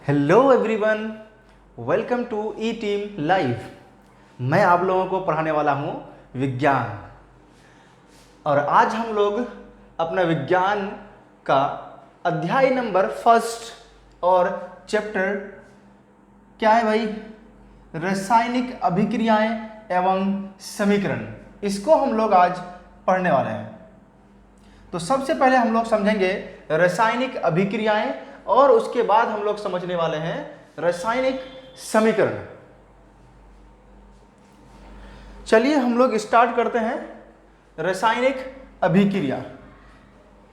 Hello everyone, welcome to E team live. मैं आप लोगों को पढ़ाने वाला हूँ विज्ञान। और आज हम लोग अपना विज्ञान का अध्याय नंबर फर्स्ट और चैप्टर क्या है भाई, रासायनिक अभिक्रियाएं एवं समीकरण, इसको हम लोग आज पढ़ने वाले हैं। तो सबसे पहले हम लोग समझेंगे रासायनिक अभिक्रियाएं और उसके बाद हम लोग समझने वाले हैं रासायनिक समीकरण। चलिए हम लोग स्टार्ट करते हैं। रासायनिक अभिक्रिया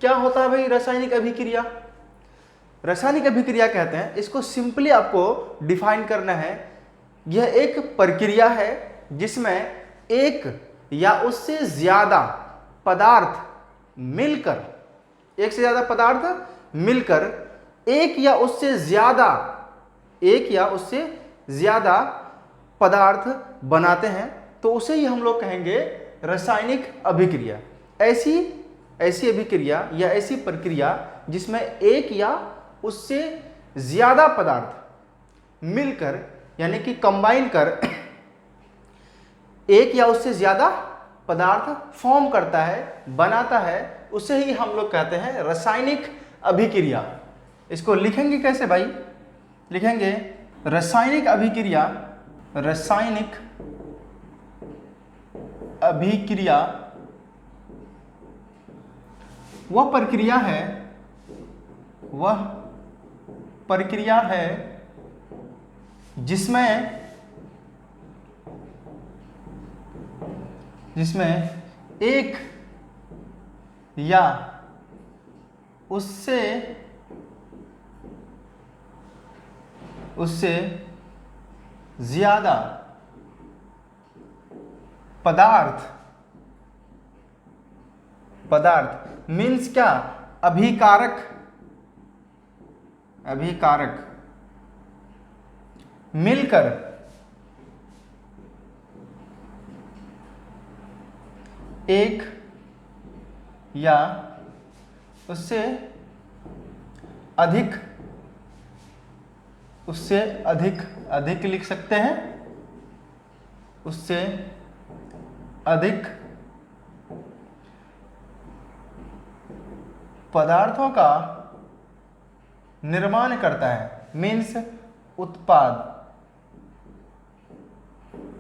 क्या होता है भाई? रासायनिक अभिक्रिया, रासायनिक अभिक्रिया कहते हैं, इसको सिंपली आपको डिफाइन करना है। यह एक प्रक्रिया है जिसमें एक या उससे ज्यादा पदार्थ मिलकर, एक से ज्यादा पदार्थ मिलकर एक या उससे ज्यादा पदार्थ बनाते हैं, तो उसे ही हम लोग कहेंगे रासायनिक अभिक्रिया। ऐसी अभिक्रिया या ऐसी प्रक्रिया जिसमें एक या उससे ज्यादा पदार्थ मिलकर यानी कि कंबाइन कर एक या उससे ज्यादा पदार्थ फॉर्म करता है, बनाता है, उसे ही हम लोग कहते हैं रासायनिक अभिक्रिया। इसको लिखेंगे कैसे भाई? लिखेंगे रासायनिक अभिक्रिया, रासायनिक अभिक्रिया वह प्रक्रिया है जिसमें एक या उससे ज्यादा पदार्थ मीन्स क्या? अभिकारक मिलकर एक या उससे अधिक लिख सकते हैं, उससे अधिक पदार्थों का निर्माण करता है, मीन्स उत्पाद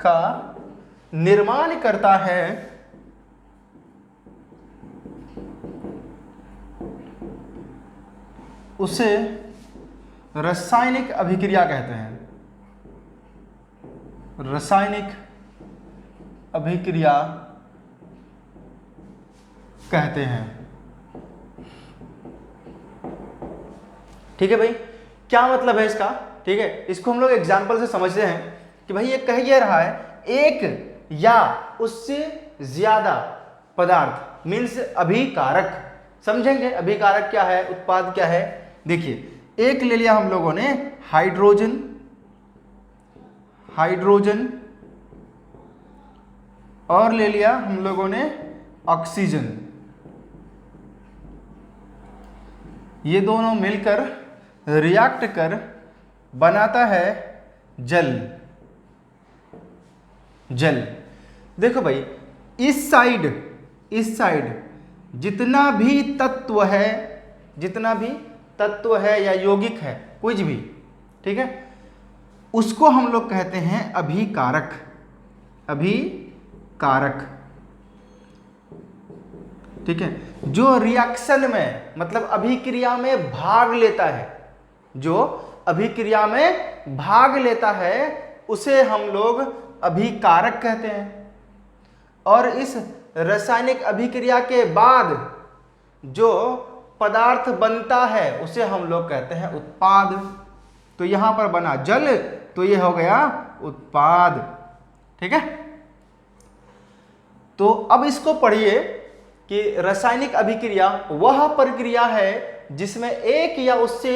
का निर्माण करता है, उसे रासायनिक अभिक्रिया कहते हैं। रासायनिक अभिक्रिया कहते हैं। ठीक है भाई, क्या मतलब है इसका? ठीक है, इसको हम लोग एग्जाम्पल से समझते हैं कि भाई ये कह ये रहा है एक या उससे ज्यादा पदार्थ मीन्स अभिकारक। समझेंगे अभिकारक क्या है, उत्पाद क्या है। देखिए, एक ले लिया हम लोगों ने हाइड्रोजन और ले लिया हम लोगों ने ऑक्सीजन। ये दोनों मिलकर रिएक्ट कर बनाता है जल। देखो भाई, इस साइड जितना भी तत्व है या यौगिक है, कुछ भी, ठीक है, उसको हम लोग कहते हैं अभिकारक। ठीक है, जो रिएक्शन में मतलब अभिक्रिया में भाग लेता है उसे हम लोग अभिकारक कहते हैं। और इस रासायनिक अभिक्रिया के बाद जो पदार्थ बनता है उसे हम लोग कहते हैं उत्पाद। तो यहां पर बना जल, तो ये हो गया उत्पाद। ठीक है, तो अब इसको पढ़िए कि रासायनिक अभिक्रिया वह प्रक्रिया है जिसमें एक या उससे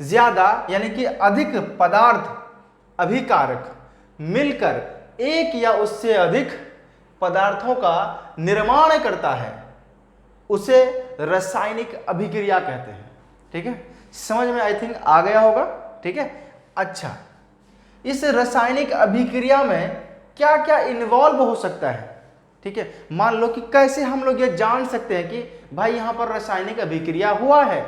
ज्यादा यानी कि अधिक पदार्थ अभिकारक मिलकर एक या उससे अधिक पदार्थों का निर्माण करता है, उसे रासायनिक अभिक्रिया कहते हैं। ठीक है, समझ में आई थिंक आ गया होगा। ठीक है। अच्छा, इस रासायनिक अभिक्रिया में क्या क्या इन्वॉल्व हो सकता है, ठीक है। मान लो कि कैसे हम लोग ये जान सकते हैं कि भाई यहाँ पर रासायनिक अभिक्रिया हुआ है,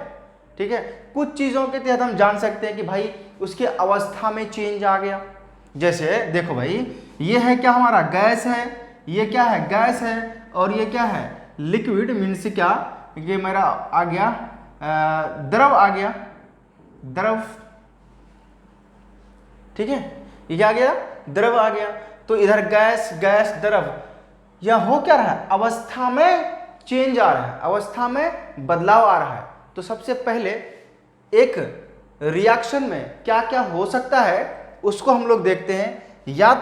ठीक है। कुछ चीजों के तहत हम जान सकते हैं कि भाई उसकी अवस्था में चेंज आ गया। जैसे देखो भाई, ये है क्या, हमारा गैस है, ये क्या है, गैस है, और ये क्या है, लिक्विड, मीन्स क्या, ये मेरा आ गया द्रव आ गया, द्रव, ठीक है। ये क्या आ गया, द्रव आ गया। तो इधर गैस, गैस, द्रव, यह हो क्या रहा है, अवस्था में चेंज आ रहा है, अवस्था में बदलाव आ रहा है। तो सबसे पहले एक रिएक्शन में क्या क्या हो सकता है उसको हम लोग देखते हैं। या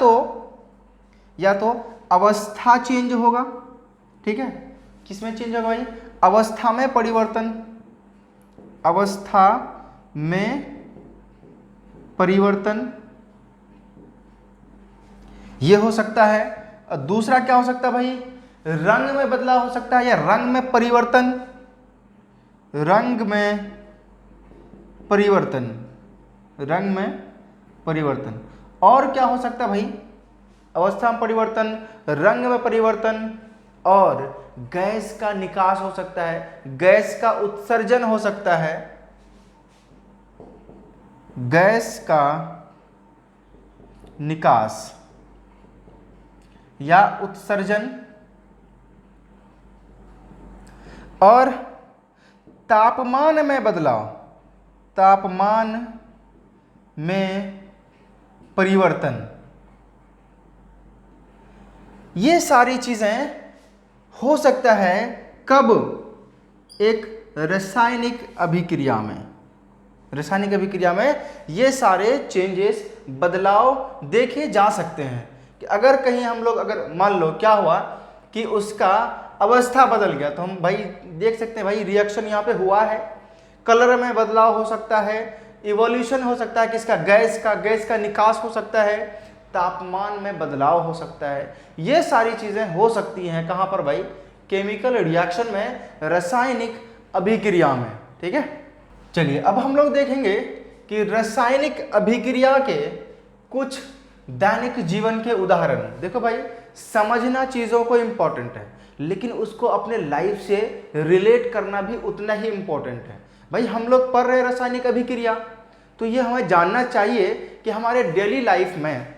तो अवस्था चेंज होगा, ठीक है। किसमें चेंज होगा भाई, अवस्था में परिवर्तन, अवस्था में परिवर्तन, ये हो सकता है। और दूसरा क्या हो सकता है भाई, रंग में बदलाव हो सकता है, या रंग में परिवर्तन, रंग में परिवर्तन, रंग में परिवर्तन। और क्या हो सकता है भाई, अवस्था में परिवर्तन, रंग में परिवर्तन, और गैस का निकास हो सकता है, गैस का उत्सर्जन हो सकता है, गैस का निकास या उत्सर्जन, और तापमान में बदलाव, तापमान में परिवर्तन। ये सारी चीजें हो सकता है कब, एक रासायनिक अभिक्रिया में, रासायनिक अभिक्रिया में ये सारे चेंजेस, बदलाव देखे जा सकते हैं। कि अगर कहीं हम लोग, अगर मान लो क्या हुआ कि उसका अवस्था बदल गया, तो हम भाई देख सकते हैं भाई रिएक्शन यहाँ पे हुआ है, कलर में बदलाव हो सकता है, इवोल्यूशन हो सकता है किसका, गैस का निकास हो सकता है, तापमान में बदलाव हो सकता है। ये सारी चीजें हो सकती हैं कहाँ पर भाई, केमिकल रिएक्शन में, रासायनिक अभिक्रिया में, ठीक है। चलिए अब हम लोग देखेंगे कि रासायनिक अभिक्रिया के कुछ दैनिक जीवन के उदाहरण। देखो भाई, समझना चीजों को इंपॉर्टेंट है, लेकिन उसको अपने लाइफ से रिलेट करना भी उतना ही इंपॉर्टेंट है। भाई हम लोग पढ़ रहे रासायनिक अभिक्रिया, तो ये हमें जानना चाहिए कि हमारे डेली लाइफ में,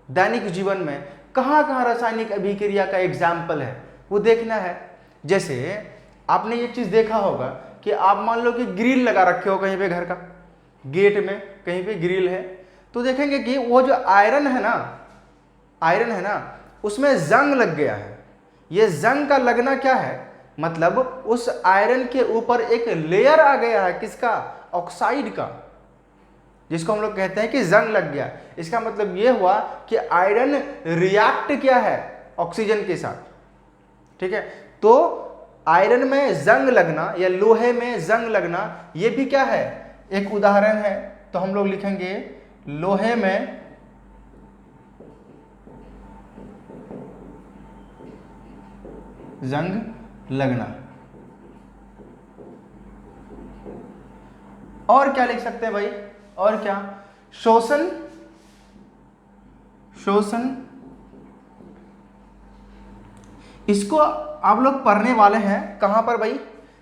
दैनिक जीवन में कहाँ कहाँ रासायनिक अभिक्रिया का एग्जाम्पल है, वो देखना है। जैसे आपने ये चीज देखा होगा कि आप मान लो कि ग्रिल लगा रखे हो कहीं पे, घर का गेट में कहीं पे ग्रिल है, तो देखेंगे कि वो जो आयरन है ना, उसमें जंग लग गया है। ये जंग का लगना क्या है, मतलब उस आयरन के ऊपर एक लेयर आ गया है, किसका, ऑक्साइड का, जिसको हम लोग कहते हैं कि जंग लग गया। इसका मतलब ये हुआ कि आयरन रिएक्ट किया है ऑक्सीजन के साथ, ठीक है। तो आयरन में जंग लगना या लोहे में जंग लगना, ये भी क्या है, एक उदाहरण है। तो हम लोग लिखेंगे लोहे में जंग लगना। और क्या लिख सकते हैं भाई, और क्या, शोषण, इसको आप लोग पढ़ने वाले हैं कहां पर भाई,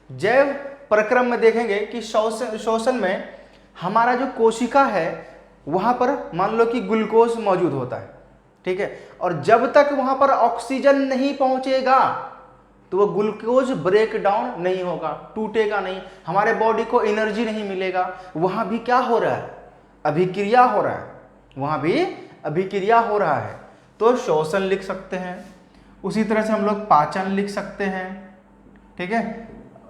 जैव प्रक्रम में देखेंगे कि शोषण में हमारा जो कोशिका है वहां पर मान लो कि ग्लूकोज मौजूद होता है, ठीक है। और जब तक वहां पर ऑक्सीजन नहीं पहुंचेगा तो वो ग्लूकोज ब्रेक डाउन नहीं होगा, टूटेगा नहीं, हमारे बॉडी को एनर्जी नहीं मिलेगा। वहां भी क्या हो रहा है, अभिक्रिया हो रहा है, वहां भी अभिक्रिया हो रहा है। तो शोषण लिख सकते हैं। उसी तरह से हम लोग पाचन लिख सकते हैं, ठीक है।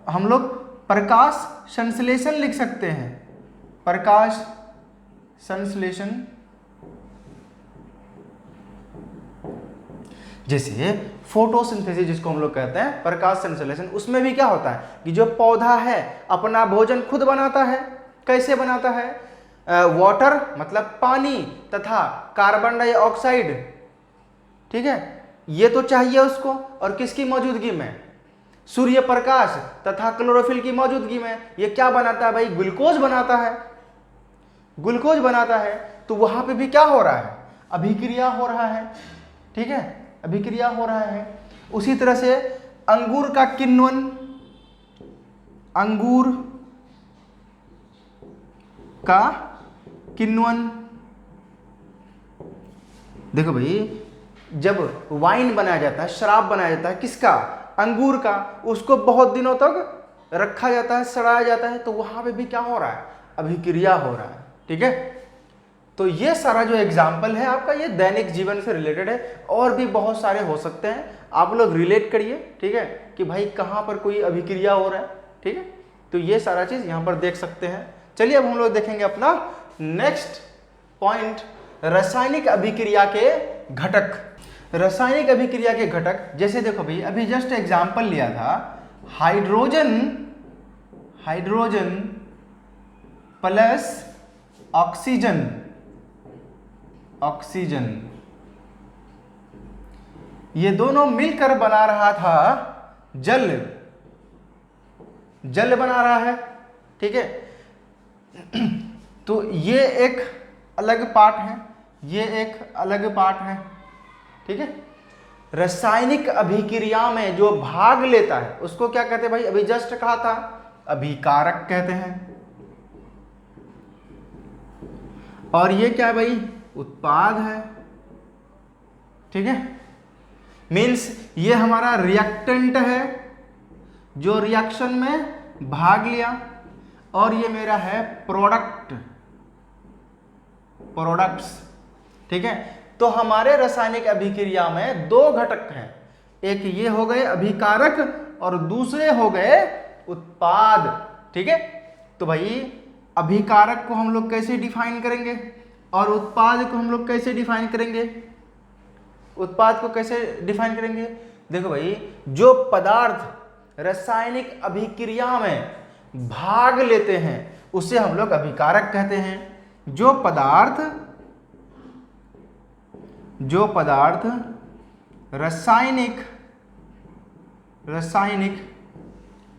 हम लोग प्रकाश संश्लेषण लिख सकते हैं, प्रकाश संश्लेषण। जैसे फोटोसिंथेसिस जिसको हम लोग कहते हैं, प्रकाश संश्लेषण, उसमें भी क्या होता है कि जो पौधा है अपना भोजन खुद बनाता है। कैसे बनाता है, वाटर मतलब पानी तथा कार्बन डाइऑक्साइड, ठीक है, ये तो चाहिए उसको, और किसकी मौजूदगी में, सूर्य प्रकाश तथा क्लोरोफिल की मौजूदगी में। ये क्या बनाता है भाई, ग्लूकोज बनाता है। ग्लूकोज बनाता है, तो वहां पे भी क्या हो रहा है, अभिक्रिया हो रहा है। ठीक है, अभिक्रिया हो रहा है। उसी तरह से अंगूर का किण्वन, अंगूर का किण्वन, देखो भाई, जब वाइन बनाया जाता है, शराब बनाया जाता है, किसका, अंगूर का, उसको बहुत दिनों तक रखा जाता है, सड़ाया जाता है, तो वहां पे भी क्या हो रहा है, अभिक्रिया हो रहा है। ठीक है, तो ये सारा जो एग्जाम्पल है आपका, ये दैनिक जीवन से रिलेटेड है, और भी बहुत सारे हो सकते हैं, आप लोग रिलेट करिए। ठीक है, कि भाई कहाँ पर कोई अभिक्रिया हो रहा है। ठीक है, तो ये सारा चीज यहाँ पर देख सकते हैं। चलिए अब हम लोग देखेंगे अपना नेक्स्ट पॉइंट, रासायनिक अभिक्रिया के घटक। रासायनिक अभिक्रिया के घटक, जैसे देखो भाई, अभी जस्ट एग्जाम्पल लिया था, hydrogen, hydrogen plus oxygen, oxygen, ये दोनों मिलकर बना रहा था जल, जल बना रहा है। ठीक है, तो ये एक अलग पार्ट है, ये एक अलग पार्ट है। ठीक है, रासायनिक अभिक्रिया में जो भाग लेता है उसको क्या कहते हैं भाई, अभी जस्ट कहा था, अभिकारक कहते हैं। और ये क्या है भाई, उत्पाद है। ठीक है, मीन्स ये हमारा रिएक्टेंट है जो रिएक्शन में भाग लिया, और ये मेरा है प्रोडक्ट, प्रोडक्ट्स। ठीक है, तो हमारे रासायनिक अभिक्रिया में दो घटक हैं, एक ये हो गए अभिकारक और दूसरे हो गए उत्पाद। ठीक है, तो भाई अभिकारक को हम लोग कैसे डिफाइन करेंगे और उत्पाद को हम लोग कैसे डिफाइन करेंगे, उत्पाद को कैसे डिफाइन करेंगे। देखो भाई, जो पदार्थ रासायनिक अभिक्रिया में भाग लेते हैं उसे हम लोग अभिकारक कहते हैं। जो पदार्थ रासायनिक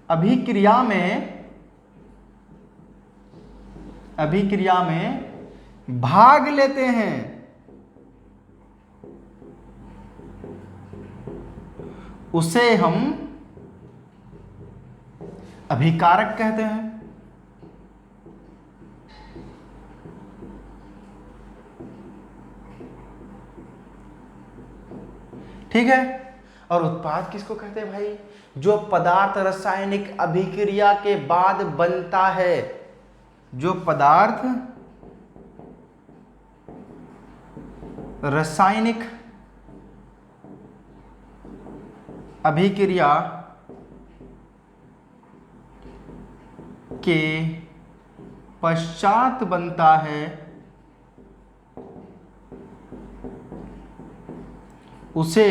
अभिक्रिया में भाग लेते हैं उसे हम अभिकारक कहते हैं। ठीक है, और उत्पाद किसको कहते हैं भाई, जो पदार्थ रासायनिक अभिक्रिया के बाद बनता है, जो पदार्थ रासायनिक अभिक्रिया के पश्चात बनता है उसे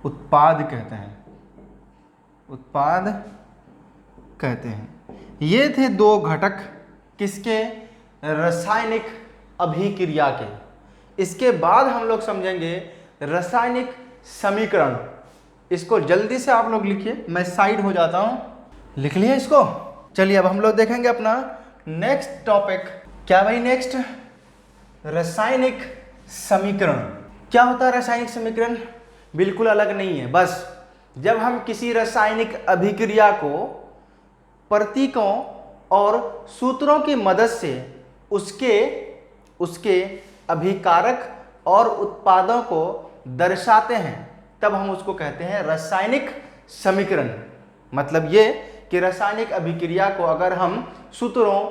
उत्पाद कहते हैं, उत्पाद कहते हैं। ये थे दो घटक किसके, रासायनिक अभिक्रिया के। इसके बाद हम लोग समझेंगे रासायनिक समीकरण। इसको जल्दी से आप लोग लिखिए, मैं साइड हो जाता हूं, लिख लिया इसको। चलिए अब हम लोग देखेंगे अपना नेक्स्ट टॉपिक। क्या भाई, नेक्स्ट रासायनिक समीकरण। क्या होता है रासायनिक समीकरण, बिल्कुल अलग नहीं है, बस जब हम किसी रासायनिक अभिक्रिया को प्रतीकों और सूत्रों की मदद से उसके अभिकारक और उत्पादों को दर्शाते हैं, तब हम उसको कहते हैं रासायनिक समीकरण। मतलब ये कि रासायनिक अभिक्रिया को अगर हम सूत्रों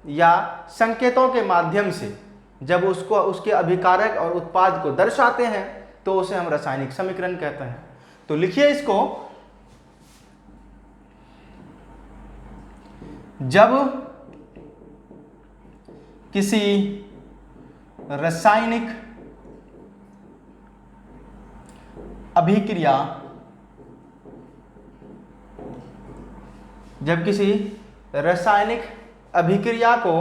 या संकेतों के माध्यम से जब उसके अभिकारक और उत्पाद को दर्शाते हैं तो उसे हम रासायनिक समीकरण कहते हैं। तो लिखिए इसको, जब किसी रासायनिक अभिक्रिया को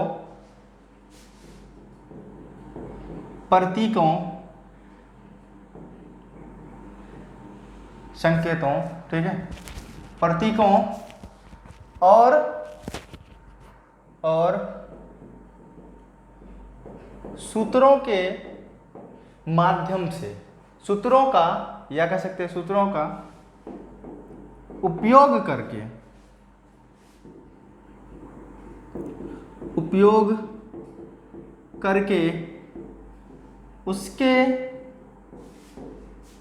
प्रतीकों, संकेतों, ठीक है, प्रतीकों और और सूत्रों के माध्यम से, सूत्रों का या कह सकते हैं सूत्रों का उपयोग करके उसके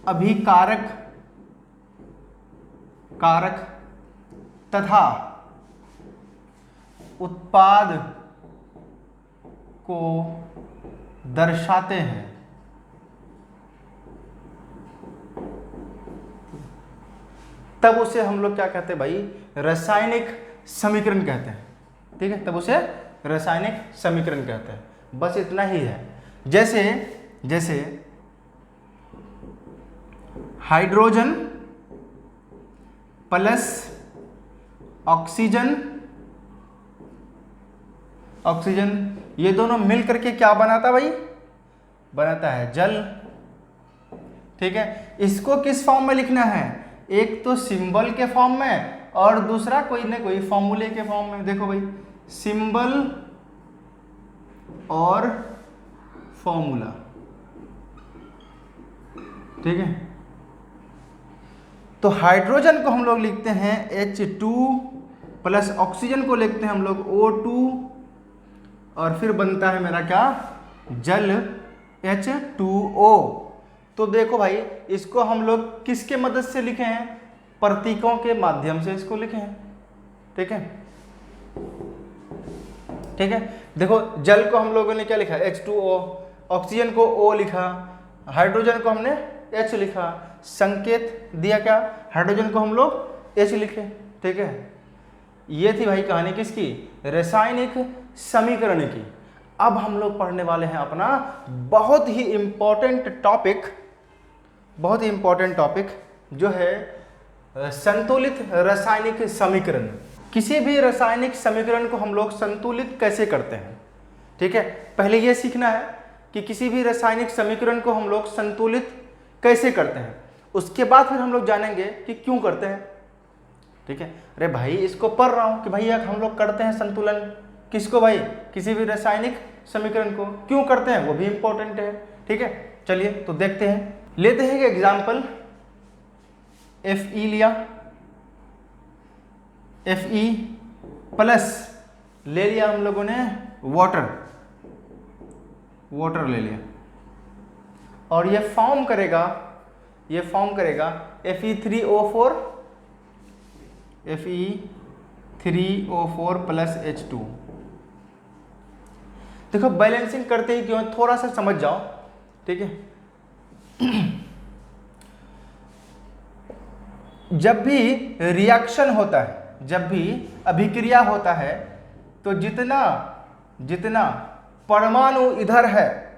अभिकारक कारक तथा उत्पाद को दर्शाते हैं। तब उसे हम लोग क्या कहते हैं भाई, रासायनिक समीकरण कहते हैं। ठीक है, तब उसे रासायनिक समीकरण कहते हैं। बस इतना ही है। जैसे हाइड्रोजन प्लस ऑक्सीजन ये दोनों मिल करके क्या बनाता भाई, बनाता है जल। ठीक है, इसको किस फॉर्म में लिखना है, एक तो सिंबल के फॉर्म में और दूसरा कोई ना कोई फॉर्मूले के फॉर्म में। देखो भाई, सिंबल और फॉर्मूला। ठीक है, तो हाइड्रोजन को हम लोग लिखते हैं H2 प्लस ऑक्सीजन को लिखते हैं हम लोग O2 और फिर बनता है मेरा क्या, जल H2O। तो देखो भाई, इसको हम लोग किसके मदद से लिखे हैं, प्रतीकों के माध्यम से इसको लिखे हैं। ठीक है, ठीक है। देखो, जल को हम लोगों ने क्या लिखा, H2O, ऑक्सीजन को O लिखा, हाइड्रोजन को हमने H लिखा, संकेत दिया क्या, हाइड्रोजन को हम लोग H लिखे। ठीक है, ये थी भाई कहानी किसकी, रासायनिक समीकरण की। अब हम लोग पढ़ने वाले हैं अपना बहुत ही इंपॉर्टेंट टॉपिक जो है संतुलित रासायनिक समीकरण। किसी भी रासायनिक समीकरण को हम लोग संतुलित कैसे करते हैं। ठीक है, पहले यह सीखना है कि किसी भी रासायनिक समीकरण को हम लोग संतुलित कैसे करते हैं, उसके बाद फिर हम लोग जानेंगे कि क्यों करते हैं। ठीक है, अरे भाई इसको पढ़ रहा हूं कि भैया हम लोग करते हैं संतुलन किसको भाई, किसी भी रासायनिक समीकरण को, क्यों करते हैं वो भी इंपॉर्टेंट है। ठीक है, चलिए तो देखते हैं, लेते हैं एग्जाम्पल। Fe लिया, Fe प्लस ले लिया हम लोगों ने वाटर ले लिया, और ये फॉर्म करेगा Fe3O4 प्लस H2। देखो बैलेंसिंग करते ही क्यों, थोड़ा सा समझ जाओ। ठीक है, जब भी रिएक्शन होता है, जब भी अभिक्रिया होता है, तो जितना परमाणु इधर है,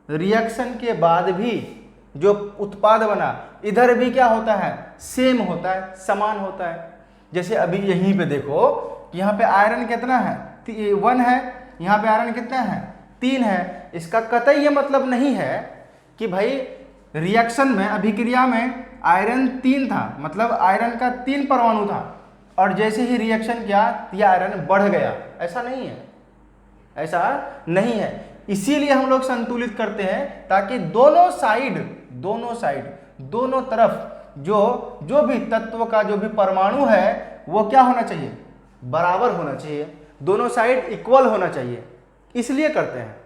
रिएक्शन के बाद भी जो उत्पाद बना इधर भी क्या होता है, सेम होता है, समान होता है। जैसे अभी यहीं पे देखो, यहाँ पे आयरन कितना है, 1 है, यहाँ पे आयरन कितना है, 3 है। इसका कतई ये मतलब नहीं है कि भाई रिएक्शन में, अभिक्रिया में आयरन 3 था, मतलब आयरन का 3 परमाणु था, और जैसे ही रिएक्शन किया यह आयरन बढ़ गया, ऐसा नहीं है, ऐसा नहीं है। इसीलिए हम लोग संतुलित करते हैं ताकि दोनों तरफ जो भी तत्व का जो भी परमाणु है वो क्या होना चाहिए, बराबर होना चाहिए, दोनों साइड इक्वल होना चाहिए, इसलिए करते हैं।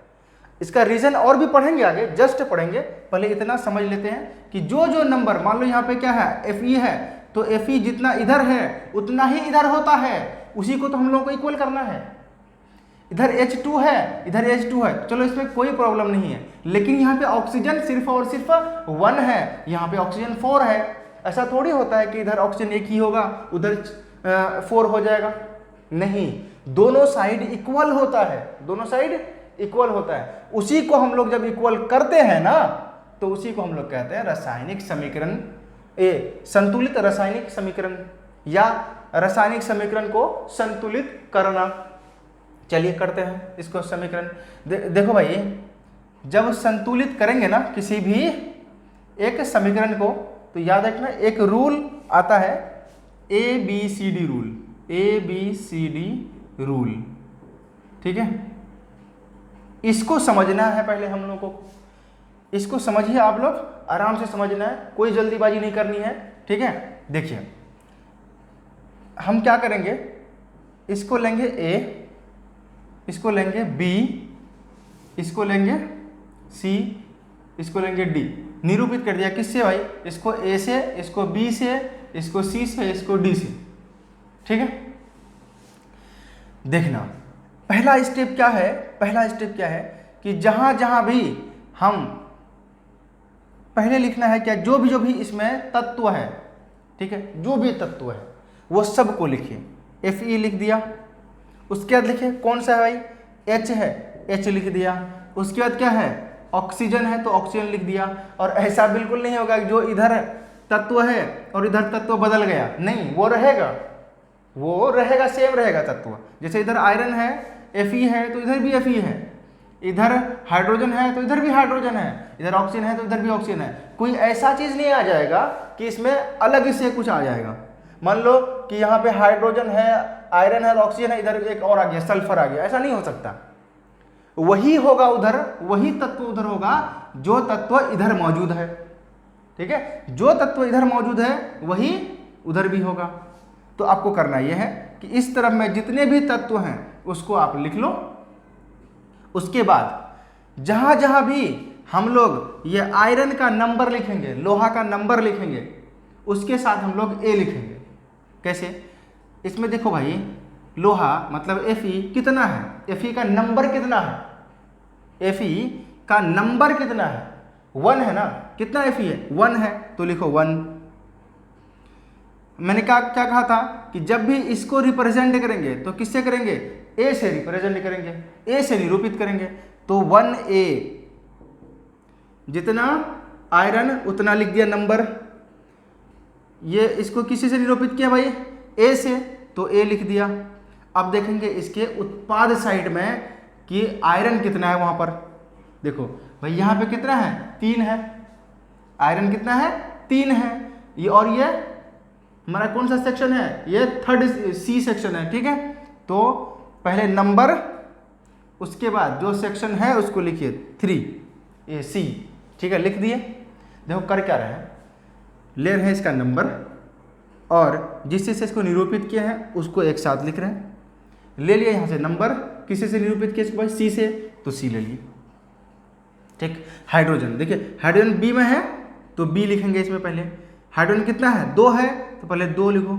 इसका रीजन और भी पढ़ेंगे आगे, जस्ट पढ़ेंगे, पहले इतना समझ लेते हैं कि जो नंबर, मान लो यहाँ पे क्या है, Fe है, तो Fe जितना इधर है उतना ही इधर होता है, उसी को तो हम लोगों को इक्वल करना है। इधर H2 है, इधर H2 है, चलो इसमें कोई प्रॉब्लम नहीं है, लेकिन यहाँ पे ऑक्सीजन सिर्फ और सिर्फ 1 है, यहाँ पे ऑक्सीजन 4 है। ऐसा थोड़ी होता है कि इधर ऑक्सीजन 1 ही होगा, उधर 4 हो जाएगा, नहीं, दोनों साइड इक्वल होता है, दोनों साइड इक्वल होता है। उसी को हम लोग जब इक्वल करते हैं ना, तो उसी को हम लोग कहते हैं रासायनिक समीकरण, संतुलित रासायनिक समीकरण, या रासायनिक समीकरण को संतुलित करना। चलिए करते हैं इसको समीकरण। देखो भाई, जब संतुलित करेंगे ना किसी भी एक समीकरण को, तो याद रखना एक रूल आता है ABCD रूल, ABCD रूल। ठीक है, इसको समझना है पहले हम लोगों को, इसको समझिए आप लोग, आराम से समझना है, कोई जल्दीबाजी नहीं करनी है। ठीक है, देखिए हम क्या करेंगे, इसको लेंगे A, इसको लेंगे B, इसको लेंगे C, इसको लेंगे D। निरूपित कर दिया किससे भाई, इसको A से, इसको B से, इसको C से, इसको D से। ठीक है, देखना पहला स्टेप क्या है, पहला स्टेप क्या है कि जहां जहां भी हम पहले लिखना है क्या, जो भी इसमें तत्व है, ठीक है, जो भी तत्व है वो सब को लिखिए। Fe लिख दिया, उसके बाद लिखिए कौन सा है भाई, H है, H लिख दिया। उसके बाद क्या है, ऑक्सीजन है तो ऑक्सीजन लिख दिया। और ऐसा बिल्कुल नहीं होगा कि जो इधर तत्व है और इधर तत्व बदल गया, नहीं, वो रहेगा सेम रहेगा तत्व। जैसे इधर आयरन है, Fe है तो इधर भी Fe है, इधर हाइड्रोजन है तो इधर भी हाइड्रोजन है, इधर ऑक्सीजन है तो इधर भी ऑक्सीजन है। कोई ऐसा चीज नहीं आ जाएगा कि इसमें अलग से कुछ आ जाएगा। मान लो कि यहाँ पे हाइड्रोजन है, आयरन है और ऑक्सीजन है, इधर एक और आ गया, सल्फर आ गया, ऐसा नहीं हो सकता। वही होगा उधर, वही तत्व उधर होगा जो तत्व इधर मौजूद है। ठीक है, जो तत्व इधर मौजूद है वही उधर भी होगा। तो आपको करना यह है कि इस तरफ में जितने भी तत्व हैं उसको आप लिख लो। उसके बाद जहां जहां भी हम लोग ये आयरन का नंबर लिखेंगे, लोहा का नंबर लिखेंगे, उसके साथ हम लोग A लिखेंगे। कैसे, इसमें देखो भाई, लोहा मतलब Fe कितना है, Fe का नंबर कितना है, Fe का नंबर कितना है, 1 है ना, कितना Fe है, 1 है, तो लिखो 1। मैंने क्या कहा था कि जब भी इसको रिप्रेजेंट करेंगे तो किससे करेंगे, A से रिप्रेजेंट करेंगे, A से निरूपित करेंगे। तो 1A, जितना आयरन उतना लिख दिया नंबर। ये इसको किसी से निरूपित किया भाई, A से, तो A लिख दिया। अब देखेंगे इसके उत्पाद साइड में कि आयरन कितना है वहां पर। देखो भाई यहाँ पे कितना है, 3 है, आयरन कितना है, 3 है। ये और ये हमारा कौन सा सेक्शन है, ये 3rd C सेक्शन है। ठीक है, तो पहले नंबर, उसके बाद जो सेक्शन है उसको लिखिए 3AC। ठीक है, लिख दिए। देखो कर क्या रहे हैं, ले रहे हैं इसका नंबर और जिससे से इसको निरूपित किया है उसको एक साथ लिख रहे हैं। ले लिया यहाँ से नंबर, किसी से निरूपित किया इसको C से, तो C ले लिए। ठीक, हाइड्रोजन, देखिए हाइड्रोजन B में है तो B लिखेंगे इसमें पहले। हाइड्रोजन कितना है, 2 है, तो पहले 2 लिखो।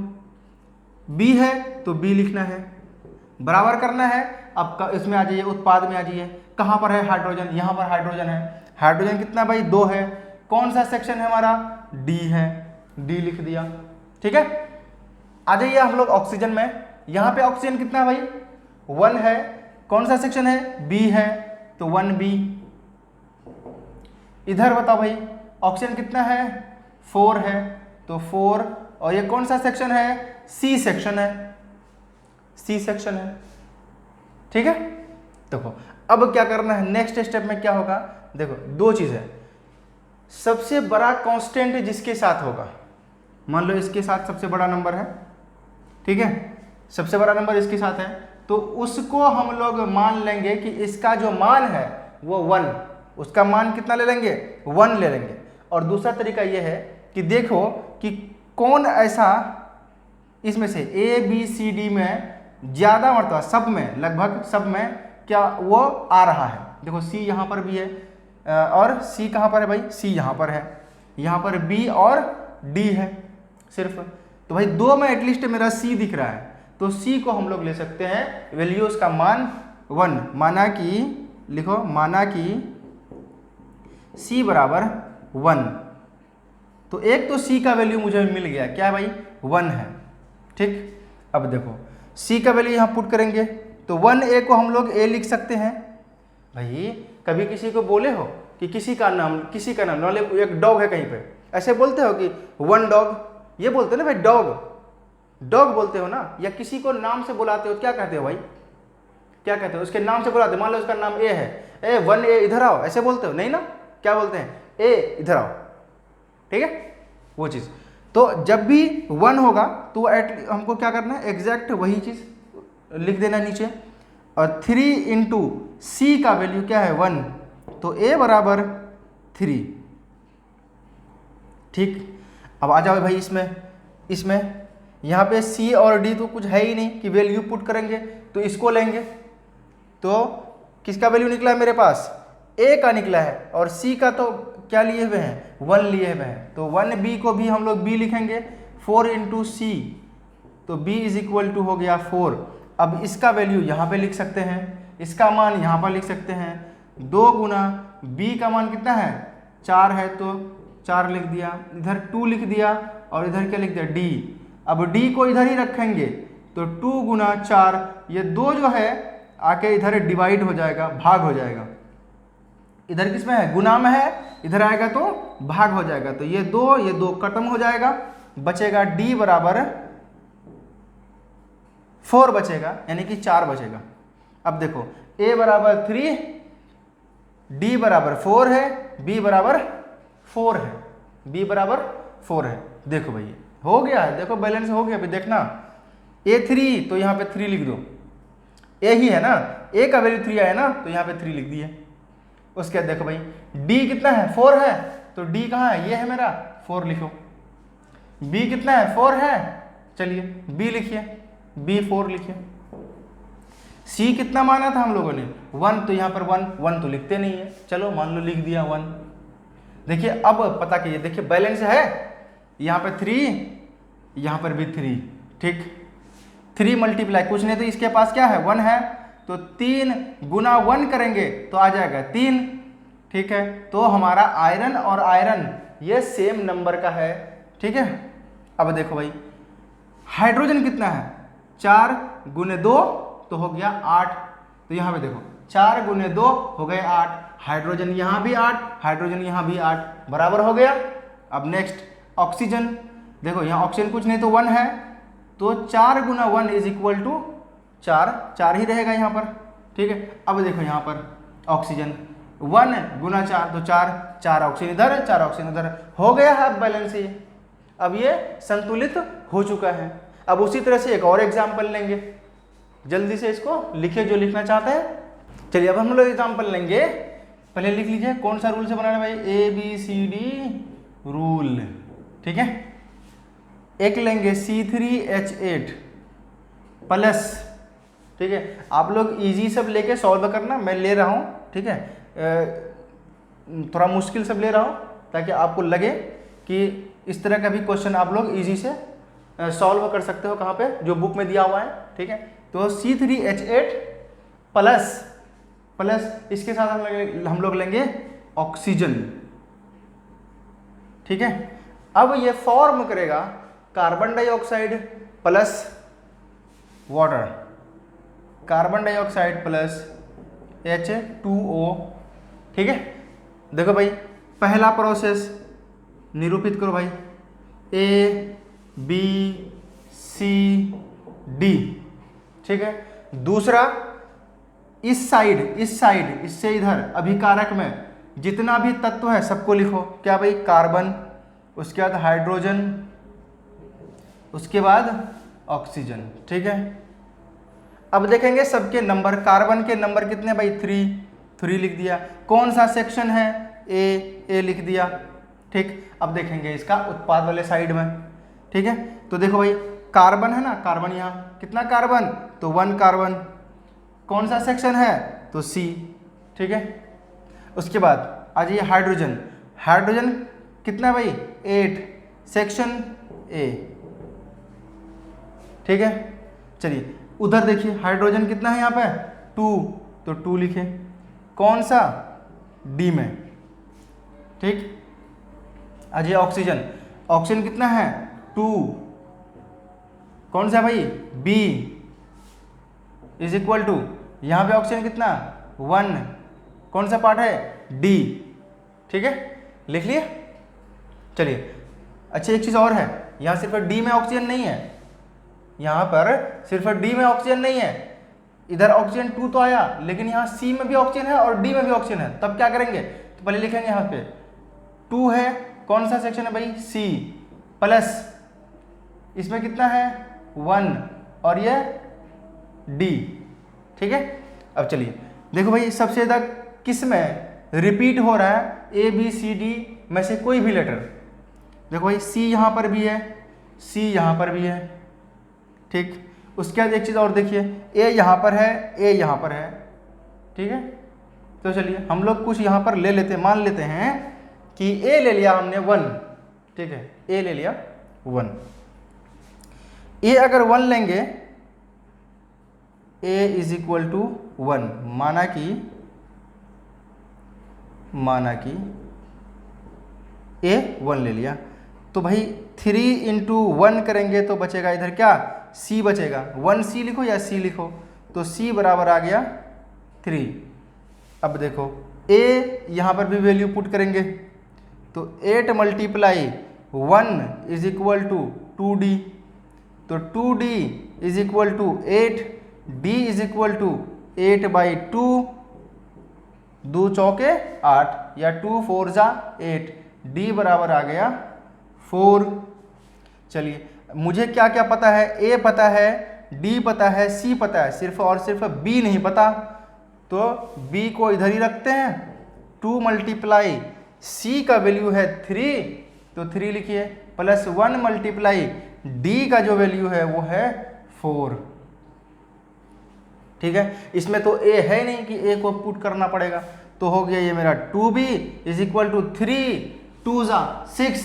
B है तो B लिखना है, बराबर करना है। अब इसमें आ जाइए, उत्पाद में आ जाइए, कहाँ पर है हाइड्रोजन, यहाँ पर हाइड्रोजन है। हाइड्रोजन कितना भाई, 2 है। कौन सा सेक्शन है हमारा, D है, D लिख दिया। ठीक है, आ जाइए हम लोग ऑक्सीजन में। यहाँ पे ऑक्सीजन कितना है भाई, 1 है। कौन सा सेक्शन है, B है, तो 1B। इधर बताओ भाई, ऑक्सीजन कितना है, 4 है, तो 4। और ये कौन सा सेक्शन है, C सेक्शन है, C सेक्शन है। ठीक है, देखो अब क्या करना है, नेक्स्ट स्टेप में क्या होगा, देखो 2 चीज है। सबसे बड़ा कांस्टेंट जिसके साथ होगा, मान लो इसके साथ सबसे बड़ा नंबर है, ठीक है, सबसे बड़ा नंबर इसके साथ है, तो उसको हम लोग मान लेंगे कि इसका जो मान है वो 1, उसका मान कितना ले लेंगे, 1 ले लेंगे। और दूसरा तरीका यह है कि देखो कि कौन ऐसा इसमें से A B C D में ज्यादा मरतबा, सब में, लगभग सब में क्या वो आ रहा है। देखो C यहाँ पर भी है, और C कहाँ पर है भाई, C यहाँ पर है, यहाँ पर B और D है सिर्फ। तो भाई 2 में एटलीस्ट मेरा C दिख रहा है, तो C को हम लोग ले सकते हैं वैल्यू, उसका मान 1। माना कि लिखो, माना कि C बराबर 1, तो एक तो C का वैल्यू मुझे मिल गया, क्या है भाई, 1 है। ठीक, अब देखो C का वैल्यू यहाँ पुट करेंगे तो 1A को हम लोग A लिख सकते हैं। भाई कभी किसी को बोले हो कि किसी का नाम मान लो एक डॉग है कहीं पे, ऐसे बोलते हो कि 1 डॉग, ये बोलते हो ना भाई, डॉग बोलते हो ना, या किसी को नाम से बुलाते हो, क्या कहते हो भाई, क्या कहते हो, उसके नाम से बुलाते हो। मान लो उसका नाम A है, 1A इधर आओ, ऐसे बोलते हो, नहीं ना, क्या बोलते हैं, A इधर आओ। ठीक है, वो चीज। तो जब भी 1 होगा तो हमको क्या करना है, एग्जैक्ट वही चीज लिख देना नीचे। और 3 इंटू सी का वैल्यू क्या है 1, तो ए बराबर 3। ठीक, अब आ जाओ भाई इसमें यहाँ पे सी और डी तो कुछ है ही नहीं कि वैल्यू पुट करेंगे, तो इसको लेंगे। तो किसका वैल्यू निकला है मेरे पास, ए का निकला है, और सी का तो क्या लिए हुए हैं 1 लिए हुए हैं, तो 1b को भी हम लोग b लिखेंगे 4 इंटू सी, तो b इज इक्वल टू हो गया 4। अब इसका वैल्यू यहाँ पे लिख सकते हैं, इसका मान यहाँ पर लिख सकते हैं, 2 गुना b का मान कितना है 4 है, तो 4 लिख दिया, इधर 2 लिख दिया, और इधर क्या लिख दिया d। अब d को इधर ही रखेंगे, तो 2 गुना 4, ये 2 जो है आके इधर डिवाइड हो जाएगा, भाग हो जाएगा। इधर किस में है, गुना में है, इधर आएगा तो भाग हो जाएगा, तो ये 2 खत्म हो जाएगा, बचेगा d बराबर 4 बचेगा, यानी कि 4 बचेगा। अब देखो a बराबर 3, d बराबर 4 है, b बराबर 4 है, b बराबर 4 है। देखो भाई हो गया है, देखो बैलेंस हो गया। अभी देखना a3, तो यहाँ पे 3 लिख दो, a ही है ना, a का वैल्यू 3 आया ना, तो यहाँ पे 3 लिख दिए। उसके बाद देखो भाई d कितना है 4 है, तो d कहाँ है, ये है मेरा 4 लिखो। b कितना है 4 है, चलिए b लिखिए, b 4 लिखिए। c कितना माना था हम लोगों ने 1, तो यहाँ पर 1 तो लिखते नहीं है, चलो मान लो लिख दिया 1। देखिए अब पता कीजिए, देखिए बैलेंस है, यहाँ पे 3, यहाँ पर भी 3, ठीक, 3 मल्टीप्लाई कुछ नहीं, तो इसके पास क्या है 1 है, तो 3 गुना 1 करेंगे तो आ जाएगा 3। ठीक है, तो हमारा आयरन और आयरन ये सेम नंबर का है। ठीक है, अब देखो भाई हाइड्रोजन कितना है, 4 गुने 2 तो हो गया 8, तो यहाँ पे देखो 4 गुने 2 हो गए 8, हाइड्रोजन यहाँ भी 8, हाइड्रोजन यहाँ भी 8, बराबर हो गया। अब नेक्स्ट ऑक्सीजन, देखो यहाँ ऑक्सीजन कुछ नहीं तो 1 है, तो 4 गुना 1 इज इक्वल टू 4 ही रहेगा यहाँ पर। ठीक है, अब देखो यहाँ पर ऑक्सीजन 1 गुना 4 तो 4 ऑक्सीजन इधर, 4 ऑक्सीजन उधर, हो गया है अब बैलेंस ये, अब ये संतुलित हो चुका है। अब उसी तरह से एक और एग्जाम्पल लेंगे, जल्दी से इसको लिखिए जो लिखना चाहते हैं। चलिए अब हम लोग एग्जाम्पल लेंगे, पहले लिख लीजिए कौन सा रूल से बनाना भाई, ABCD रूल। ठीक है, एक लेंगे C3H8 प्लस, ठीक है, आप लोग इजी सब लेके सॉल्व करना, मैं ले रहा हूँ, ठीक है, थोड़ा मुश्किल सब ले रहा हूँ ताकि आपको लगे कि इस तरह का भी क्वेश्चन आप लोग इजी से सॉल्व कर सकते हो, कहाँ पे, जो बुक में दिया हुआ है। ठीक है, तो C3H8 प्लस इसके साथ हम लोग लेंगे ऑक्सीजन। ठीक है, अब ये फॉर्म करेगा carbon dioxide plus water, carbon dioxide plus H2O। ठीक है, देखो भाई पहला प्रोसेस निरूपित करो भाई, ABCD। ठीक है, दूसरा इस साइड इससे इधर अभिकारक में जितना भी तत्व है सबको लिखो, क्या भाई, कार्बन, उसके बाद हाइड्रोजन, उसके बाद ऑक्सीजन। ठीक है, अब देखेंगे सबके नंबर, कार्बन के नंबर कितने भाई 3 लिख दिया, कौन सा सेक्शन है ए लिख दिया। ठीक, अब देखेंगे इसका उत्पाद वाले साइड में। ठीक है, तो देखो भाई कार्बन है ना, कार्बन यहाँ कितना कार्बन, तो 1 कार्बन, कौन सा सेक्शन है तो C। ठीक है, उसके बाद आ जाइए हाइड्रोजन, हाइड्रोजन कितना भाई 8, सेक्शन A। ठीक है, चलिए उधर देखिए हाइड्रोजन कितना है यहाँ पे 2, तो 2 लिखे, कौन सा D में। ठीक, आ जाइए ऑक्सीजन, ऑक्सीजन कितना है 2, कौन सा भाई B इज इक्वल टू, यहाँ पे ऑक्सीजन कितना 1, कौन सा पार्ट है D। ठीक है, लिख लिए। चलिए अच्छा एक चीज़ और है, यहाँ सिर्फ D में ऑक्सीजन नहीं है, यहाँ पर सिर्फ D में ऑक्सीजन नहीं है, इधर ऑक्सीजन 2 तो आया, लेकिन यहाँ C में भी ऑक्सीजन है और D में भी ऑक्सीजन है। तब क्या करेंगे, तो पहले लिखेंगे यहाँ पे 2 है, कौन सा सेक्शन है भाई C, प्लस इसमें कितना है 1 और ये D। ठीक है, अब चलिए देखो भाई, सबसे ज़्यादा किस में रिपीट हो रहा है, ए बी सी डी में से कोई भी लेटर। देखो भाई सी यहाँ पर भी है, सी यहाँ पर भी है, ठीक। उसके बाद एक चीज़ और देखिए, ए यहाँ पर है, ए यहाँ पर है, ठीक है। तो चलिए हम लोग कुछ यहाँ पर ले लेते हैं, मान लेते हैं कि ए ले लिया हमने 1, ठीक है, ए ले लिया 1। ए अगर 1 लेंगे, ए इज इक्वल टू 1, माना कि ए 1 ले लिया, तो भाई 3 इंटू 1 करेंगे तो बचेगा इधर क्या, सी बचेगा। 1 सी लिखो या सी लिखो, तो सी बराबर आ गया 3। अब देखो ए यहाँ पर भी वैल्यू पुट करेंगे, तो 8 multiply 1 is equal to 2d, तो 2d is equal to 8, d is equal to 8/2, 2 चौके 8 या 2 4 जा 8, d बराबर आ गया 4। चलिए मुझे क्या क्या पता है, a पता है, d पता है, c पता है, सिर्फ और सिर्फ b नहीं पता, तो b को इधर ही रखते हैं। 2 मल्टीप्लाई c का वैल्यू है 3, तो 3 लिखिए, प्लस 1 मल्टीप्लाई d का जो वैल्यू है वो है 4, ठीक है। इसमें तो a है नहीं कि a को पुट करना पड़ेगा, तो हो गया ये मेरा 2b इज इक्वल टू 3 2 जा 6,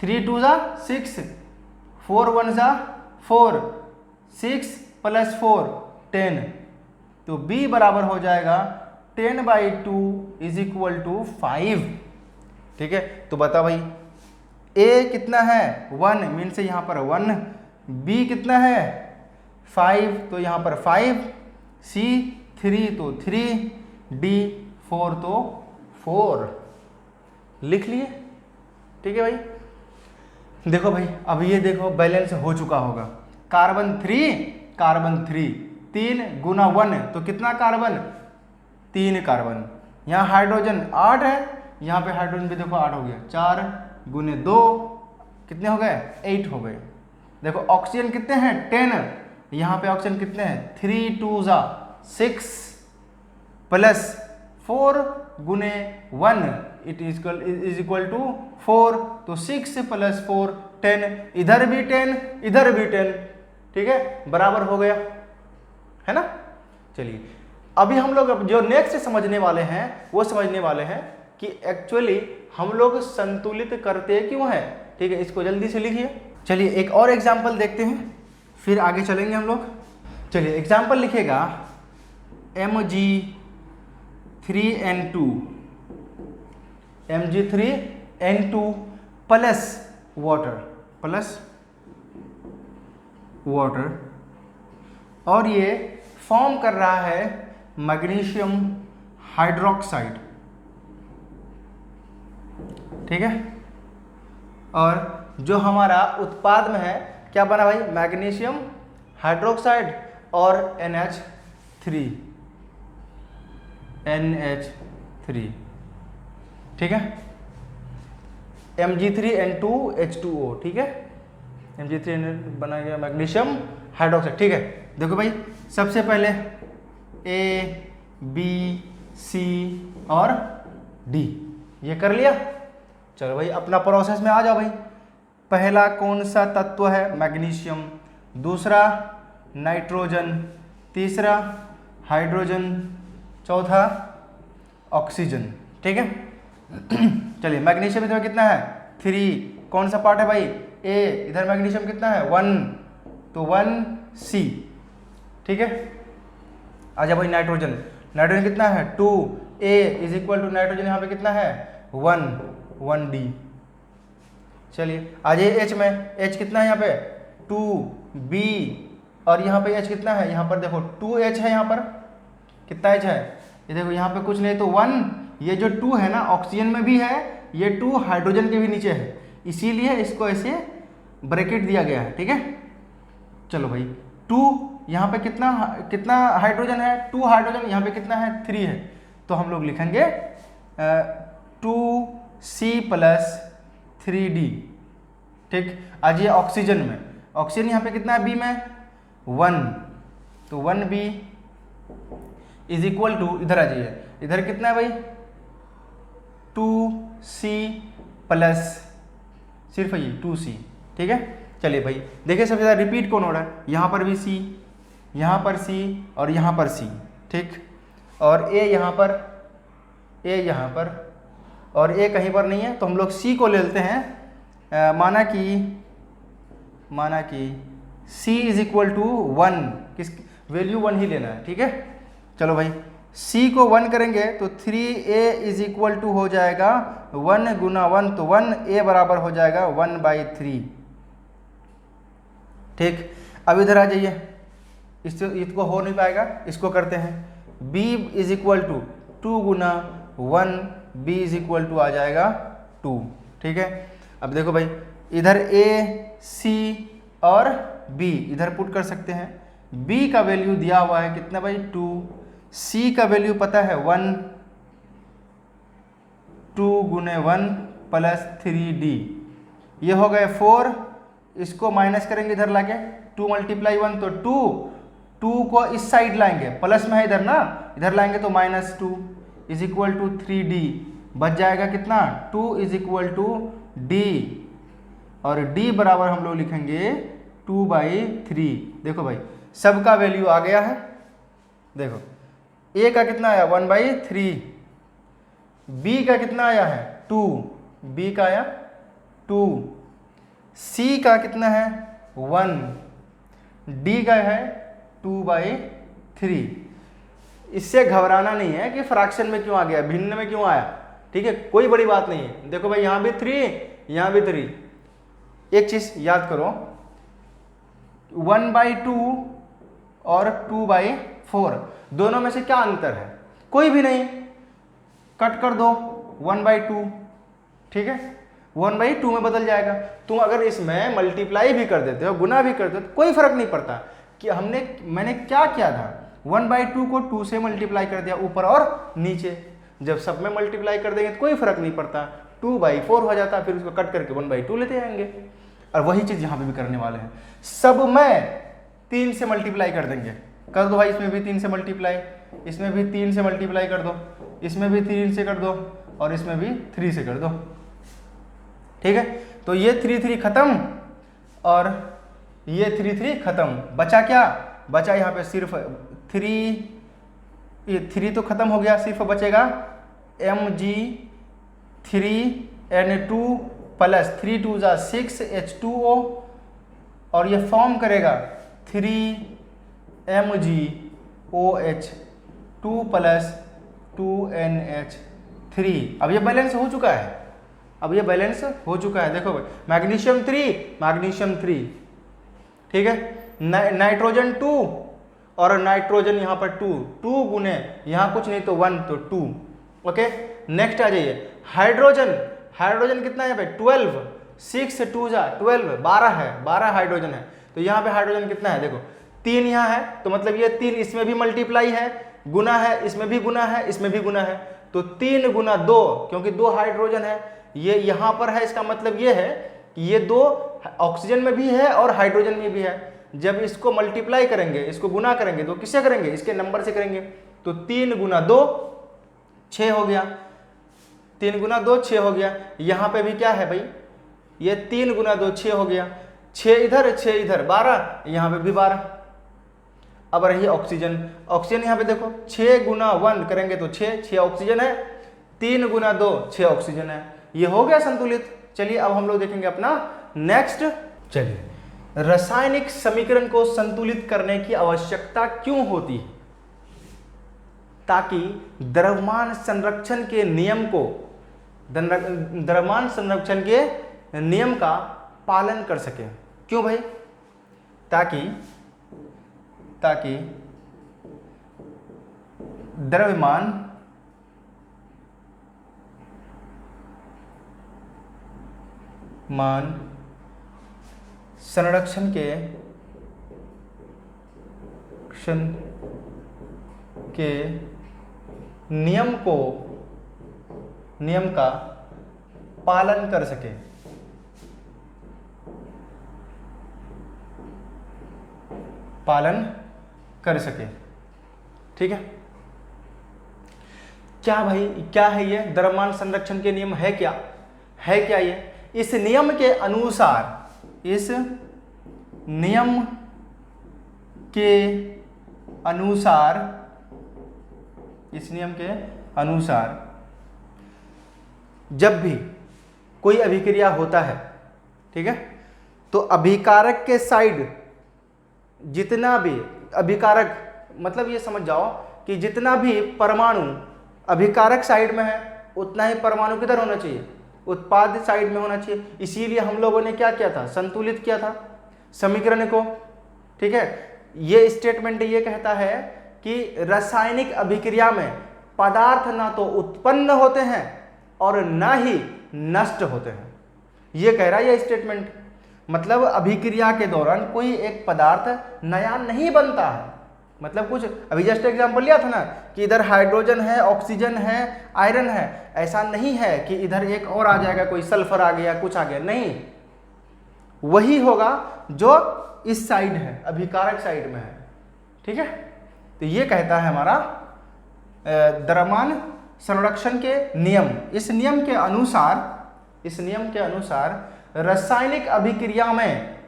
3 2 जा 6, 4 1 जा 4, 6 प्लस 4 10, तो b बराबर हो जाएगा 10/2 इज इक्वल टू 5, ठीक है। तो बता भाई a कितना है 1, मीन से यहाँ पर 1, b कितना है 5, तो यहाँ पर 5, c 3 तो 3, d 4 तो 4, लिख लिए, ठीक है भाई। देखो भाई अब ये देखो बैलेंस हो चुका होगा, कार्बन 3 3 गुना 1 तो कितना कार्बन, 3 कार्बन। यहाँ हाइड्रोजन 8 है, यहाँ पे हाइड्रोजन भी देखो 8 हो गया, 4 गुने 2 कितने हो गए, 8 हो गए। देखो ऑक्सीजन कितने हैं 10, यहाँ पे ऑक्सीजन कितने हैं 3 2 जा 6 प्लस 4 गुने 1 इट इज इक्वल टू 4, तो 6 प्लस 4 10, इधर भी 10 इधर भी 10, ठीक है, बराबर हो गया, है ना। चलिए अभी हम लोग जो नेक्स्ट समझने वाले हैं वो समझने वाले हैं कि एक्चुअली हम लोग संतुलित करते क्यों हैं, ठीक है। इसको जल्दी से लिखिए। चलिए एक और एग्जाम्पल देखते हैं, फिर आगे चलेंगे हम लोग। चलिए एग्जाम्पल लिखिएगा Mg3N2 प्लस वाटर, और ये फॉर्म कर रहा है मैग्नीशियम हाइड्रोक्साइड, ठीक है। और जो हमारा उत्पाद में है क्या बना भाई, मैग्नीशियम हाइड्रोक्साइड और NH3, ठीक है, Mg3N2H2O, ठीक है, Mg3 बना गया मैग्नीशियम हाइड्रोक्साइड, ठीक है। देखो भाई सबसे पहले A B C और D ये कर लिया। चलो भाई अपना प्रोसेस में आ जाओ भाई। पहला कौन सा तत्व है, मैग्नीशियम, दूसरा नाइट्रोजन, तीसरा हाइड्रोजन, चौथा ऑक्सीजन, ठीक है। चलिए मैग्नीशियम इधर कितना है 3, कौन सा पार्ट है भाई A, इधर मैग्नीशियम कितना है 1, तो 1C, ठीक है। आजा भाई नाइट्रोजन कितना है 2, A is equal to nitrogen यहाँ पे कितना है 1D। चलिए आ जाइए H में, H कितना है यहाँ पे 2B, और यहाँ पे H कितना है, यहाँ पर देखो 2H है, यहाँ पर कितना H है, ये देखो यहाँ पे कुछ नहीं तो 1, ये जो 2 है ना ऑक्सीजन में भी है, ये 2 हाइड्रोजन के भी नीचे है, इसीलिए इसको ऐसे ब्रैकेट दिया गया है, ठीक है। चलो भाई 2 यहाँ पे कितना हाइड्रोजन है, 2 हाइड्रोजन, यहाँ पे कितना है 3 है, तो हम लोग लिखेंगे 2C प्लस 3D, ठीक। आज ये ऑक्सीजन में, ऑक्सीजन यहाँ पे कितना है B में 1, तो 1B इज इक्वल टू, इधर आ जाइए, इधर कितना है भाई 2c प्लस सिर्फ ये 2c, ठीक है। चलिए भाई देखिए सबसे ज़्यादा रिपीट कौन हो रहा है, यहाँ पर भी c, यहाँ पर c और यहाँ पर c, ठीक। और a यहाँ पर, a यहाँ पर और a कहीं पर नहीं है, तो हम लोग c को ले लेते हैं। माना कि c इज इक्वल टू 1, किस वैल्यू 1 ही लेना है, ठीक है। चलो भाई c को 1 करेंगे तो 3a इज इक्वल टू हो जाएगा 1 गुना 1, तो 1a बराबर हो जाएगा 1/3, ठीक। अब इधर आ जाइए, इसको हो नहीं पाएगा, इसको करते हैं b इज इक्वल टू 2 गुना 1, b इज इक्वल टू आ जाएगा 2, ठीक है। अब देखो भाई इधर a c और b इधर पुट कर सकते हैं। b का वैल्यू दिया हुआ है कितना भाई 2, c का वैल्यू पता है 1, 2 गुने 1 प्लस 3d, ये हो गए 4, इसको माइनस करेंगे इधर लाके, 2 मल्टीप्लाई 1 तो 2 को इस साइड लाएंगे, प्लस में है इधर ना, इधर लाएंगे तो -2 इज इक्वल टू 3d, बच जाएगा कितना 2 इज इक्वल टू d, और d बराबर हम लोग लिखेंगे 2/3। देखो भाई सबका वैल्यू आ गया है, देखो a का कितना आया 1/3, b का कितना आया है 2, b का आया 2, c का कितना है 1, d का है 2/3। इससे घबराना नहीं है कि फ्रैक्शन में क्यों आ गया, भिन्न में क्यों आया, ठीक है, कोई बड़ी बात नहीं है। देखो भाई यहाँ भी 3, यहाँ भी 3, एक चीज याद करो 1/2 और 2/4 दोनों में से क्या अंतर है, कोई भी नहीं, कट कर दो 1/2, ठीक है, 1/2 में बदल जाएगा। तुम अगर इसमें मल्टीप्लाई भी कर देते हो, गुना भी कर देते हो, कोई फर्क नहीं पड़ता कि मैंने क्या किया था, 1/2 को 2 से मल्टीप्लाई कर दिया ऊपर और नीचे, जब सब में मल्टीप्लाई कर देंगे तो कोई फर्क नहीं पड़ता, 2/4 हो जाता, फिर उसको कट करके 1/2 लेते आएंगे। और वही चीज यहाँ पे भी करने वाले हैं, सब में 3 से मल्टीप्लाई कर देंगे, कर दो भाई, इसमें भी 3 से मल्टीप्लाई, इसमें भी 3 से मल्टीप्लाई कर दो, इसमें भी 3 से कर दो और इसमें भी 3 से कर दो, ठीक है। तो ये 3 खत्म और ये 3 खत्म, बचा क्या, बचा यहाँ पे सिर्फ 3, ये 3 तो खत्म हो गया, सिर्फ बचेगा Mg3N2 प्लस 3 2 जा 6 H2O, और ये फॉर्म करेगा 3MgOH2 प्लस 2NH3। अब ये बैलेंस हो चुका है, अब ये बैलेंस हो चुका है, देखो भाई मैग्नीशियम 3, ठीक है, नाइट्रोजन 2 और नाइट्रोजन यहाँ पर 2 गुने यहाँ कुछ नहीं तो 1 तो 2, ओके। नेक्स्ट आ जाइए हाइड्रोजन कितना है भाई 12, 6 2 जा 12, 12 है, 12 हाइड्रोजन है, तो यहाँ पे हाइड्रोजन कितना है देखो 3 यहाँ है, तो मतलब ये 3 इसमें भी मल्टीप्लाई है, गुना है, इसमें भी गुना है, इसमें भी गुना है, तो 3 गुना 2, क्योंकि 2 हाइड्रोजन है, ये यहाँ पर है, इसका मतलब ये है कि ये 2 ऑक्सीजन में भी है और हाइड्रोजन में भी है। जब इसको मल्टीप्लाई करेंगे, इसको गुना करेंगे तो किससे करेंगे, इसके नंबर से करेंगे, तो 3 गुना 2 6 हो गया, 3 गुना 2 6 हो गया। यहाँ पे भी क्या है भाई, ये 3 गुना 2 6 हो गया, 6 इधर 12, यहाँ पे भी 12। अब रही ऑक्सीजन यहाँ पे देखो 6 गुना 1 करेंगे तो 6 ऑक्सीजन है, 3 गुना 2 6 ऑक्सीजन है, ये हो गया संतुलित। चलिए अब हम लोग देखेंगे अपना नेक्स्ट। चलिए रासायनिक समीकरण को संतुलित करने की आवश्यकता क्यों होती है, ताकि द्रव्यमान संरक्षण के नियम का पालन कर सके। क्यों भाई, ताकि द्रव्यमान संरक्षण के नियम का पालन कर सके। ठीक है। क्या भाई, क्या है ये द्रव्यमान संरक्षण के नियम है क्या? है क्या ये? इस नियम के अनुसार, इस नियम के अनुसार, इस नियम के अनुसार जब भी कोई अभिक्रिया होता है, ठीक है, तो अभिकारक के साइड जितना भी अभिकारक, मतलब ये समझ जाओ कि जितना भी परमाणु अभिकारक साइड में है उतना ही परमाणु किधर होना चाहिए? उत्पाद साइड में होना चाहिए। इसीलिए हम लोगों ने क्या किया था? संतुलित किया था समीकरण को, ठीक है। ये स्टेटमेंट ये कहता है कि रासायनिक अभिक्रिया में पदार्थ ना तो उत्पन्न होते हैं और ना ही नष्ट होते हैं, ये कह रहा है ये स्टेटमेंट। मतलब अभिक्रिया के दौरान कोई एक पदार्थ नया नहीं बनता है। मतलब कुछ अभी जस्ट एग्जांपल लिया था ना कि इधर हाइड्रोजन है, ऑक्सीजन है, आयरन है, ऐसा नहीं है कि इधर एक और आ जाएगा, कोई सल्फर आ गया, कुछ आ गया, नहीं, वही होगा जो इस साइड है, अभिकारक साइड में है, ठीक है। तो ये कहता है हमारा द्रव्यमान संरक्षण के नियम। इस नियम के अनुसार, इस नियम के अनुसार रासायनिक अभिक्रिया में,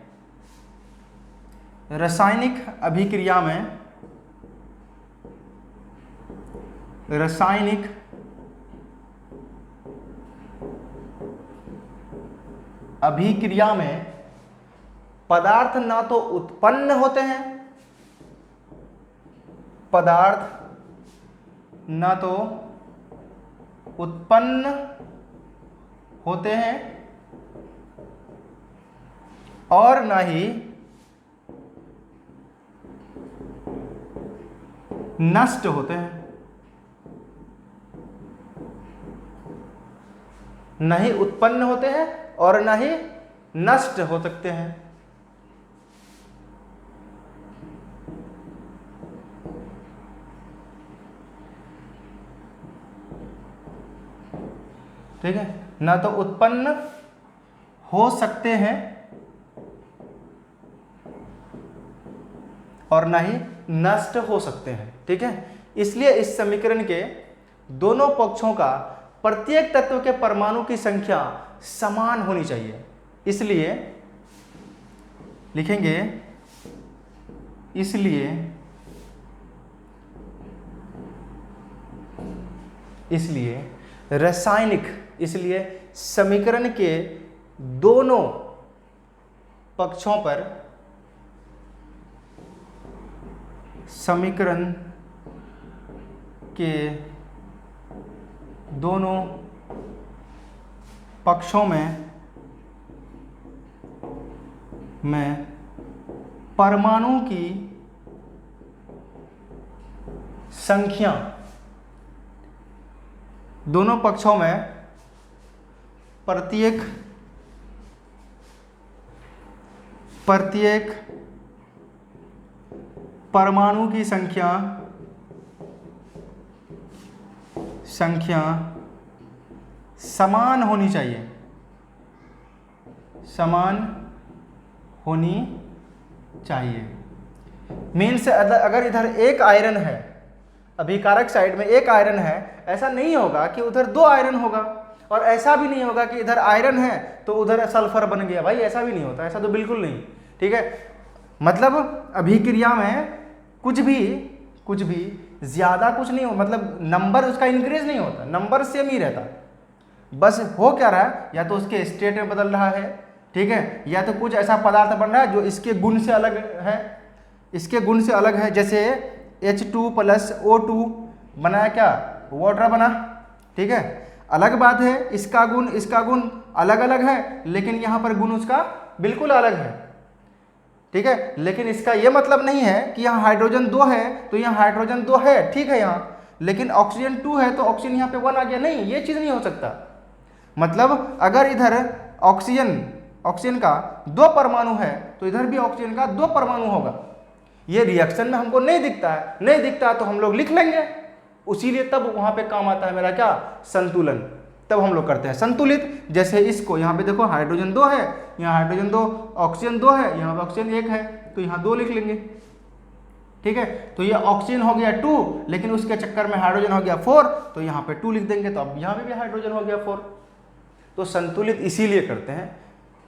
रासायनिक अभिक्रिया में, रासायनिक अभिक्रिया में पदार्थ ना तो उत्पन्न होते हैं, पदार्थ ना तो उत्पन्न होते हैं और ना ही नष्ट होते हैं, न ही उत्पन्न होते हैं और न ही नष्ट हो सकते हैं। ठीक है, ना तो उत्पन्न हो सकते हैं और ना ही नष्ट हो सकते हैं, ठीक है। इसलिए इस समीकरण के दोनों पक्षों का प्रत्येक तत्व के परमाणु की संख्या समान होनी चाहिए। इसलिए लिखेंगे, इसलिए रासायनिक, इसलिए समीकरण के दोनों पक्षों पर, समीकरण के दोनों पक्षों में परमाणु की संख्या, दोनों पक्षों में प्रत्येक परमाणु की संख्या समान होनी चाहिए, समान होनी चाहिए। मीन्स अगर इधर एक आयरन है, अभिकारक साइड में एक आयरन है, ऐसा नहीं होगा कि उधर दो आयरन होगा, और ऐसा भी नहीं होगा कि इधर आयरन है तो उधर सल्फर बन गया, भाई ऐसा भी नहीं होता, ऐसा तो बिल्कुल नहीं, ठीक है। मतलब अभिक्रिया में कुछ भी ज्यादा कुछ नहीं हो, मतलब नंबर उसका इंक्रीज नहीं होता, नंबर सेम ही रहता। बस हो क्या रहा है, या तो उसके स्टेट में बदल रहा है, ठीक है, या तो कुछ ऐसा पदार्थ बन रहा है जो इसके गुण से अलग है, इसके गुण से अलग है। जैसे H2 + O2 बनाया, क्या वाटर बना, ठीक है। अलग बात है, इसका गुण अलग अलग है, लेकिन यहाँ पर गुण उसका बिल्कुल अलग है, ठीक है। लेकिन इसका यह मतलब नहीं है कि यहाँ हाइड्रोजन 2 है तो यहाँ हाइड्रोजन 2 है, ठीक है यहाँ, लेकिन ऑक्सीजन 2 है तो ऑक्सीजन यहाँ पे 1 आ गया, नहीं, ये चीज़ नहीं हो सकता। मतलब अगर इधर ऑक्सीजन का 2 परमाणु है तो इधर भी ऑक्सीजन का 2 परमाणु होगा। ये रिएक्शन में हमको नहीं दिखता है तो हम लोग लिख लेंगे, उसीलिए तब वहाँ पे काम आता है मेरा क्या, संतुलन, तब हम लोग करते हैं संतुलित। जैसे इसको यहाँ पे देखो, हाइड्रोजन 2 है, यहाँ हाइड्रोजन 2, ऑक्सीजन 2 है, यहाँ पे ऑक्सीजन 1 है, तो यहाँ 2 लिख लेंगे, ठीक है। तो ये ऑक्सीजन हो गया 2, लेकिन उसके चक्कर में हाइड्रोजन हो गया 4, तो यहाँ पे 2 लिख देंगे, तो अब यहाँ पे भी हाइड्रोजन हो गया 4। तो संतुलित इसीलिए करते हैं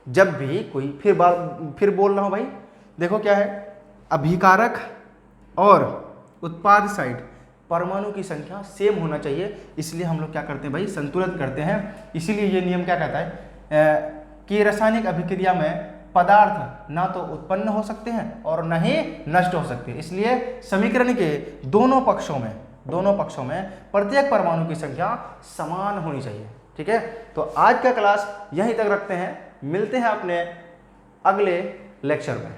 जब भी कोई, फिर बोल रहा हूँ भाई, देखो क्या है, अभिकारक और उत्पाद साइड परमाणु की संख्या सेम होना चाहिए, इसलिए हम लोग क्या करते हैं भाई, संतुलित करते हैं। इसीलिए ये नियम क्या कहता है कि रासायनिक अभिक्रिया में पदार्थ ना तो उत्पन्न हो सकते हैं और न ही नष्ट हो सकते हैं, इसलिए समीकरण के दोनों पक्षों में प्रत्येक परमाणु की संख्या समान होनी चाहिए। ठीक है, तो आज का क्लास यहीं तक रखते हैं, मिलते हैं अपने अगले लेक्चर में।